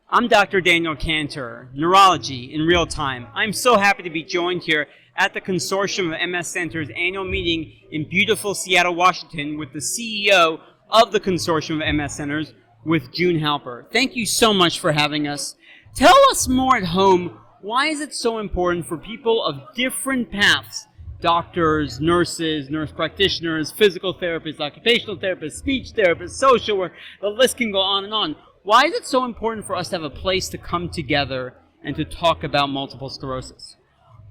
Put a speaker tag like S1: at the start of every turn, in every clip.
S1: I'm Dr. Daniel Kantor, Neurology in Real Time. I'm so happy to be joined here at the Consortium of MS Centers annual meeting in beautiful Seattle, Washington with the CEO of the Consortium of MS Centers, with June Halper. Thank you so much for having us. Tell us more at home, why is it so important for people of different paths, doctors, nurses, nurse practitioners, physical therapists, occupational therapists, speech therapists, social work, the list can go on and on. Why is it so important for us to have a place to come together and to talk about multiple sclerosis?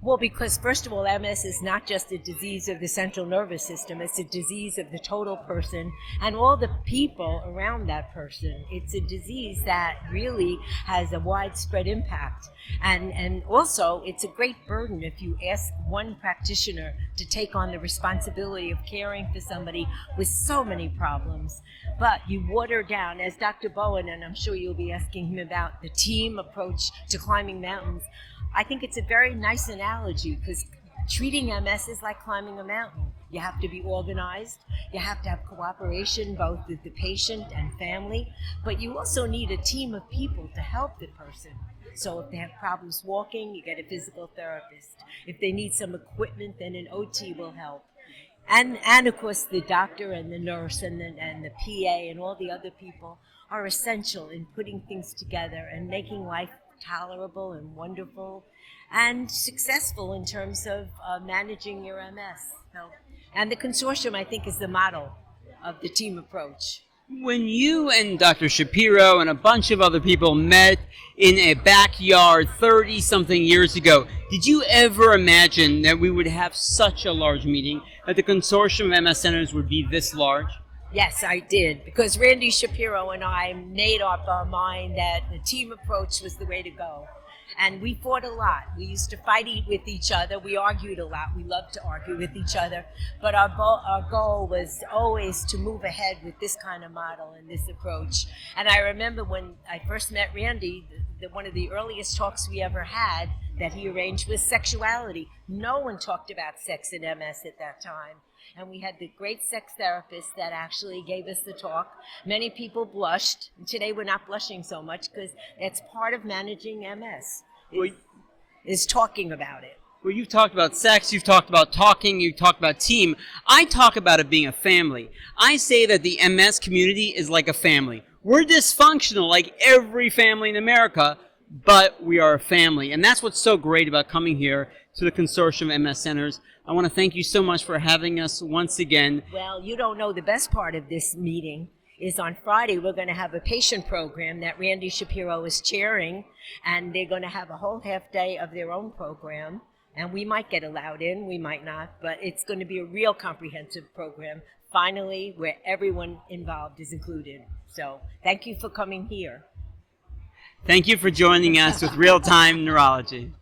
S2: Well, because first of all, MS is not just a disease of the central nervous system, it's a disease of the total person and all the people around that person. It's a disease that really has a widespread impact. And also, it's a great burden if you ask one practitioner to take on the responsibility of caring for somebody with so many problems. But you water down, as Dr. Bowen, and I'm sure you'll be asking him about the team approach to climbing mountains, I think it's a very nice analogy because treating MS is like climbing a mountain. You have to be organized, you have to have cooperation both with the patient and family, but you also need a team of people to help the person. So if they have problems walking, you get a physical therapist. If they need some equipment, then an OT will help. And of course the doctor and the nurse and the PA and all the other people are essential in putting things together and making life tolerable and wonderful and successful in terms of managing your MS. And the consortium, I think, is the model of the team approach.
S1: When you and Dr. Shapiro and a bunch of other people met in a backyard 30-something years ago, did you ever imagine that we would have such a large meeting, that the Consortium of MS Centers would be this large?
S2: Yes, I did, because Randy Shapiro and I made up our mind that the team approach was the way to go. And we fought a lot. We used to fight with each other. We argued a lot. We loved to argue with each other. But our goal was always to move ahead with this kind of model and this approach. And I remember when I first met Randy, one of the earliest talks we ever had that he arranged was sexuality. No one talked about sex in MS at that time. And we had the great sex therapist that actually gave us the talk. Many people blushed. And today we're not blushing so much because it's part of managing MS, is talking about it.
S1: Well, you've talked about sex, you've talked about talking, you've talked about team. I talk about it being a family. I say that the MS community is like a family. We're dysfunctional like every family in America, but we are a family. And that's what's so great about coming here to the Consortium of MS Centers. I want to thank you so much for having us once again.
S2: Well, you don't know the best part of this meeting is on Friday we're going to have a patient program that Randy Shapiro is chairing, and they're going to have a whole half day of their own program, and we might get allowed in, we might not, but it's going to be a real comprehensive program, finally, where everyone involved is included. So thank you for coming here.
S1: Thank you for joining us with Real Time Neurology.